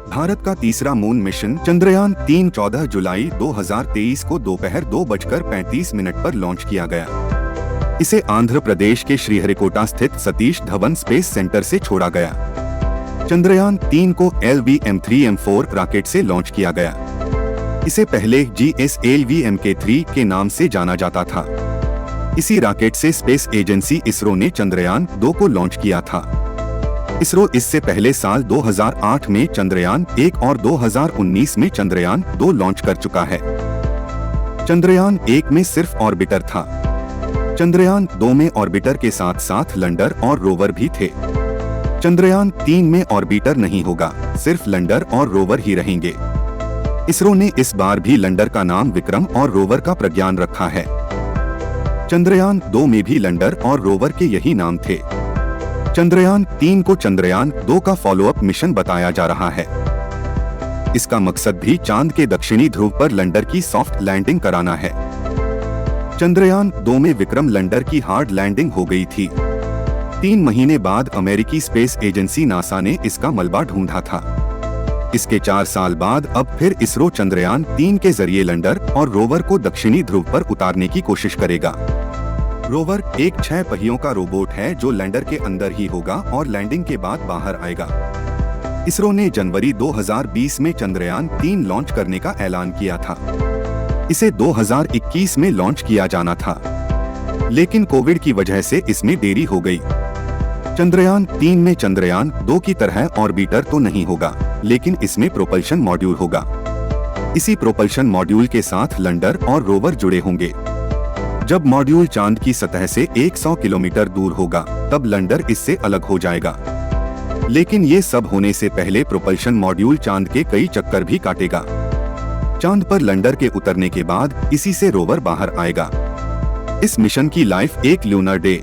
भारत का तीसरा moon mission Chandrayaan 3 14 जुलाई 2023 को दोपहर 2:35 पर लॉन्च किया गया। इसे आंध्र प्रदेश के श्रीहरिकोटा स्थित सतीश धवन स्पेस सेंटर से छोड़ा गया। चंद्रयान 3 को LVM-3M4 रॉकेट से लॉन्च किया गया। इसे पहले GSLV-MK3 के नाम से जाना जाता था। इसी रॉकेट से स्पेस एजेंसी इसरो ने चंद्रयान 2 को लॉन्च किया था। इसरो इससे पहले साल 2008 में चंद्रयान 1 और 2019 में चंद्रयान 2 लॉन्च कर चुका है। चंद्रयान 1 में सिर्फ ऑर्बिटर था। चंद्रयान 2 में ऑर्बिटर के साथ साथ लैंडर और रोवर भी थे। चंद्रयान 3 में ऑर्बिटर नहीं होगा, सिर्फ लैंडर और रोवर ही रहेंगे। इसरो ने इस बार भी लैंडर का नाम विक्रम और रोवर का प्रज्ञान रखा है। चंद्रयान 2 में भी लैंडर और रोवर के यही नाम थे। चंद्रयान 3 को चंद्रयान 2 का फॉलोअप मिशन बताया जा रहा है। इसका मकसद भी चांद के दक्षिणी ध्रुव पर लैंडर की सॉफ्ट लैंडिंग कराना है। चंद्रयान 2 में विक्रम लैंडर की हार्ड लैंडिंग हो गई थी। 3 महीने बाद अमेरिकी स्पेस एजेंसी नासा ने इसका मलबा ढूंढा था। इसके 4 साल बाद अब फिर इसरो चंद्रयान 3 के जरिए लैंडर और रोवर को दक्षिणी ध्रुव पर उतारने की कोशिश करेगा। रोवर एक 6 पहियों का रोबोट है जो लैंडर के अंदर ही होगा और लैंडिंग के बाद बाहर आएगा। इसरो ने जनवरी 2020 में चंद्रयान 3 लॉन्च करने का ऐलान किया था। इसे 2021 में लॉन्च किया जाना था, लेकिन कोविड की वजह से इसमें देरी हो गई। चंद्रयान 3 में चंद्रयान 2 की तरह ऑर्बिटर तो नहीं होगा, लेकिन इसमें प्रोपल्शन मॉड्यूल होगा। इसी प्रोपल्शन मॉड्यूल के साथ लैंडर और रोवर जुड़े होंगे। जब मॉड्यूल चांद की सतह से 100 किलोमीटर दूर होगा, तब लैंडर इससे अलग हो जाएगा। लेकिन ये सब होने से पहले प्रोपल्शन मॉड्यूल चांद के कई चक्कर भी काटेगा। चांद पर लैंडर के उतरने के बाद इसी से रोवर बाहर आएगा। इस मिशन की लाइफ एक ल्यूनर डे।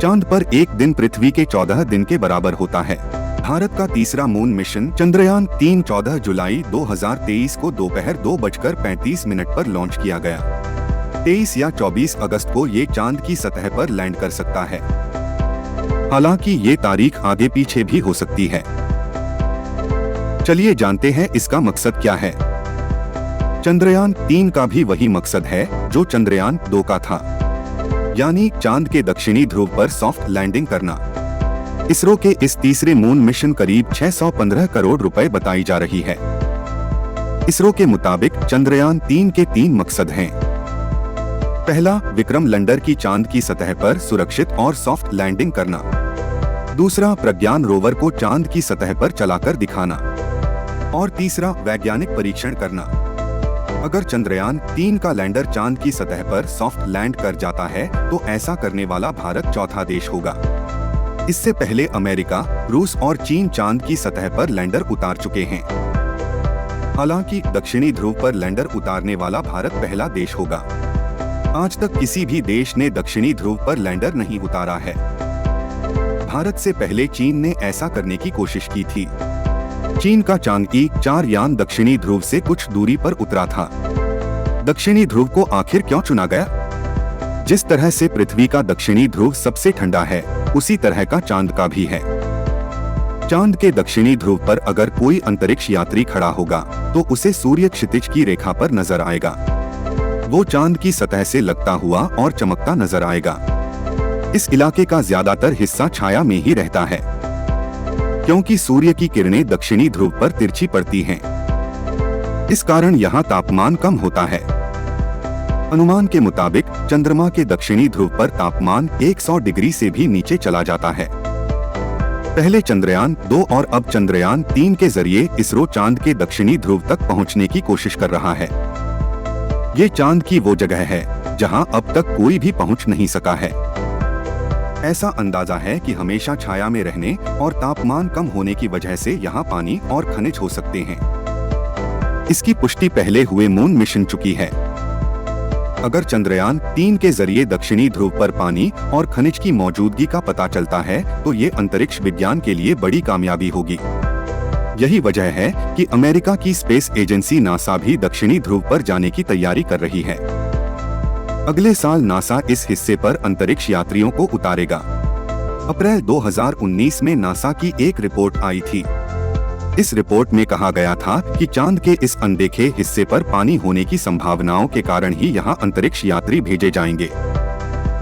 चांद पर एक दिन पृथ्वी के 14 दिन के बराबर होता है। भारत का तीसरा मून मिशन चंद्रयान 3 14 जुलाई 2023 को दोपहर 2:35 पर लॉन्च किया गया। 23 या 24 अगस्त को ये चांद की सतह पर लैंड कर सकता है। हालांकि ये तारीख आगे पीछे भी हो सकती है। चलिए जानते हैं इसका मकसद क्या है। चंद्रयान 3 का भी वही मकसद है जो चंद्रयान 2 का था, यानी चांद के दक्षिणी ध्रुव पर सॉफ्ट लैंडिंग करना। इसरो के इस तीसरे मून मिशन करीब 615 करोड़ रुपए बताई जा रही है। इसरो के मुताबिक चंद्रयान 3 के 3 मकसद हैं। पहला, विक्रम लैंडर की चांद की सतह पर सुरक्षित और सॉफ्ट लैंडिंग करना। दूसरा, प्रज्ञान रोवर को चांद की सतह पर चलाकर दिखाना। और तीसरा, वैज्ञानिक परीक्षण करना। अगर चंद्रयान 3 का लैंडर चांद की सतह पर सॉफ्ट लैंड कर जाता है तो ऐसा करने वाला भारत चौथा देश होगा। इससे पहले अमेरिका, रूस और चीन चांद की सतह पर लैंडर उतार चुके हैं। हालांकि दक्षिणी ध्रुव पर लैंडर उतारने वाला भारत पहला देश होगा। आज तक किसी भी देश ने दक्षिणी ध्रुव पर लैंडर नहीं उतारा है। भारत से पहले चीन ने ऐसा करने की कोशिश की थी। चीन का चांद्रयान 4 यान दक्षिणी ध्रुव से कुछ दूरी पर उतरा था। दक्षिणी ध्रुव को आखिर क्यों चुना गया? जिस तरह से पृथ्वी का दक्षिणी ध्रुव सबसे ठंडा है, उसी तरह का चांद का भी है। चांद के दक्षिणी ध्रुव पर अगर कोई अंतरिक्ष यात्री खड़ा होगा तो उसे सूर्य क्षितिज की रेखा पर नजर आएगा। वो चांद की सतह से लगता हुआ और चमकता नजर आएगा। इस इलाके का ज्यादातर हिस्सा छाया में ही रहता है, क्योंकि सूर्य की किरणें दक्षिणी ध्रुव पर तिरछी पड़ती हैं। इस कारण यहाँ तापमान कम होता है। अनुमान के मुताबिक चंद्रमा के दक्षिणी ध्रुव पर तापमान 100 डिग्री से भी नीचे चला जाता है। पहले चंद्रयान 2 और अब चंद्रयान 3 के जरिए इसरो चांद के दक्षिणी ध्रुव तक पहुँचने की कोशिश कर रहा है। ये चांद की वो जगह है जहां अब तक कोई भी पहुंच नहीं सका है। ऐसा अंदाजा है कि हमेशा छाया में रहने और तापमान कम होने की वजह से यहाँ पानी और खनिज हो सकते हैं। इसकी पुष्टि पहले हुए मून मिशन चुकी है। अगर चंद्रयान 3 के जरिए दक्षिणी ध्रुव पर पानी और खनिज की मौजूदगी का पता चलता है तो ये अंतरिक्ष विज्ञान के लिए बड़ी कामयाबी होगी। यही वजह है कि अमेरिका की स्पेस एजेंसी नासा भी दक्षिणी ध्रुव पर जाने की तैयारी कर रही है। अगले साल नासा इस हिस्से पर अंतरिक्ष यात्रियों को उतारेगा। अप्रैल 2019 में नासा की एक रिपोर्ट आई थी इस रिपोर्ट में कहा गया था कि चांद के इस अनदेखे हिस्से पर पानी होने की संभावनाओं के कारण ही यहाँ अंतरिक्ष यात्री भेजे जाएंगे।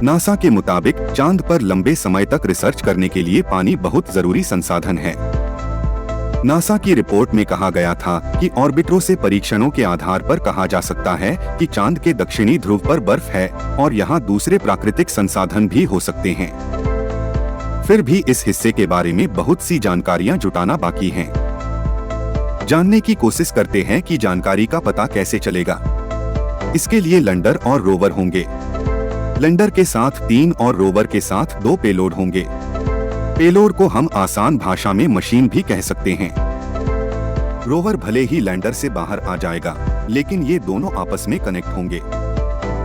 नासा के मुताबिक चांद पर लंबे समय तक रिसर्च करने के लिए पानी बहुत जरूरी संसाधन है। नासा की रिपोर्ट में कहा गया था कि ऑर्बिटरों से परीक्षणों के आधार पर कहा जा सकता है कि चांद के दक्षिणी ध्रुव पर बर्फ है और यहाँ दूसरे प्राकृतिक संसाधन भी हो सकते हैं। फिर भी इस हिस्से के बारे में बहुत सी जानकारियां जुटाना बाकी हैं। जानने की कोशिश करते हैं कि जानकारी का पता कैसे चलेगा। इसके लिए लैंडर और रोवर होंगे। लैंडर के साथ 3 और रोवर के साथ 2 पेलोड होंगे। पेलोड को हम आसान भाषा में मशीन भी कह सकते हैं। रोवर भले ही लैंडर से बाहर आ जाएगा, लेकिन ये दोनों आपस में कनेक्ट होंगे।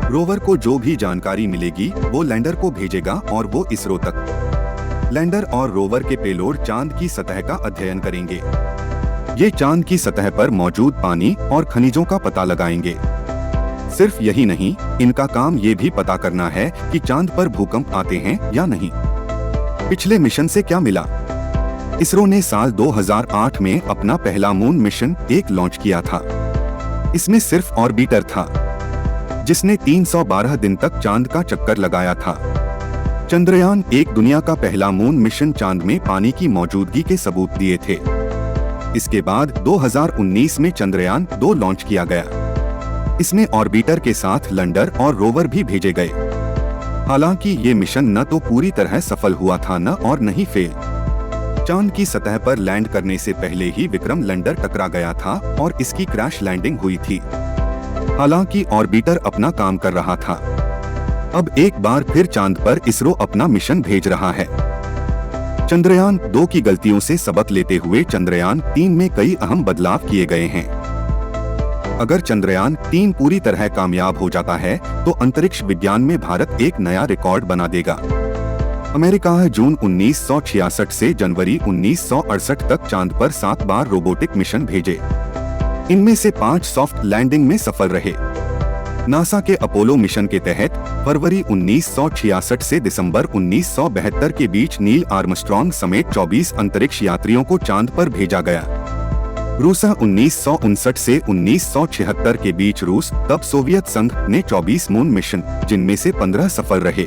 रोवर को जो भी जानकारी मिलेगी वो लैंडर को भेजेगा और वो इसरो तक। लैंडर और रोवर के पेलोड चांद की सतह का अध्ययन करेंगे। ये चांद की सतह पर मौजूद पानी और खनिजों का पता लगाएंगे। सिर्फ यही नहीं, इनका काम ये भी पता करना है कि चांद पर भूकंप आते हैं या नहीं। पिछले मिशन से क्या मिला? इसरो ने साल 2008 में अपना पहला मून मिशन 1 लॉन्च किया था। इसमें सिर्फ ऑर्बिटर था, जिसने 312 दिन तक चांद का चक्कर लगाया था। चंद्रयान 1 दुनिया का पहला मून मिशन चांद में पानी की मौजूदगी के सबूत दिए थे। इसके बाद 2019 में चंद्रयान 2 लॉन्च किया गया। इसमें ऑर्बिटर के साथ लैंडर और रोवर भी भेजे गए। हालांकि ये मिशन न तो पूरी तरह सफल हुआ था न और नहीं फेल। चांद की सतह पर लैंड करने से पहले ही विक्रम लैंडर टकरा गया था और इसकी क्रैश लैंडिंग हुई थी। हालांकि ऑर्बिटर अपना काम कर रहा था। अब एक बार फिर चांद पर इसरो अपना मिशन भेज रहा है। चंद्रयान 2 की गलतियों से सबक लेते हुए चंद्रयान 3 में कई अहम बदलाव किए गए हैं। अगर चंद्रयान 3 पूरी तरह कामयाब हो जाता है तो अंतरिक्ष विज्ञान में भारत एक नया रिकॉर्ड बना देगा। अमेरिका जून 1966 से जनवरी 1968 तक चांद पर 7 बार रोबोटिक मिशन भेजे। इनमें से 5 सॉफ्ट लैंडिंग में सफल रहे। नासा के अपोलो मिशन के तहत फरवरी 1966 से दिसंबर 1972 के बीच नील आर्मस्ट्रॉन्ग समेत 24 अंतरिक्ष यात्रियों को चांद पर भेजा गया। रूस 1959 से 1976 के बीच रूस तब सोवियत संघ ने 24 मून मिशन, जिनमें से 15 सफल रहे।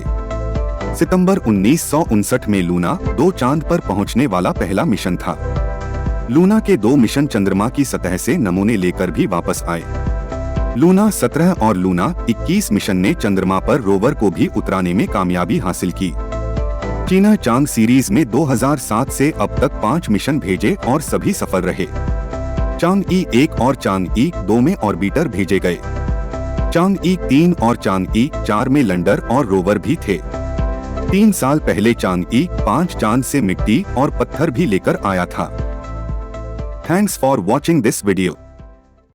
सितंबर 1959 में लूना 2 चांद पर पहुंचने वाला पहला मिशन था। लूना के 2 मिशन चंद्रमा की सतह से नमूने लेकर भी वापस आए। लूना 17 और लूना 21 मिशन ने चंद्रमा पर रोवर को भी उतराने में कामयाबी हासिल की। चीना चांद सीरीज में 2007 से अब तक 5 मिशन भेजे और सभी सफल रहे। चांगई 1 और चांगई 2 में ऑर्बिटर भेजे गए। चांगई 3 और चांगई 4 में लैंडर और रोवर भी थे। 3 साल पहले चांगई 5 चांद से मिट्टी और पत्थर भी लेकर आया था। Thanks for watching this video.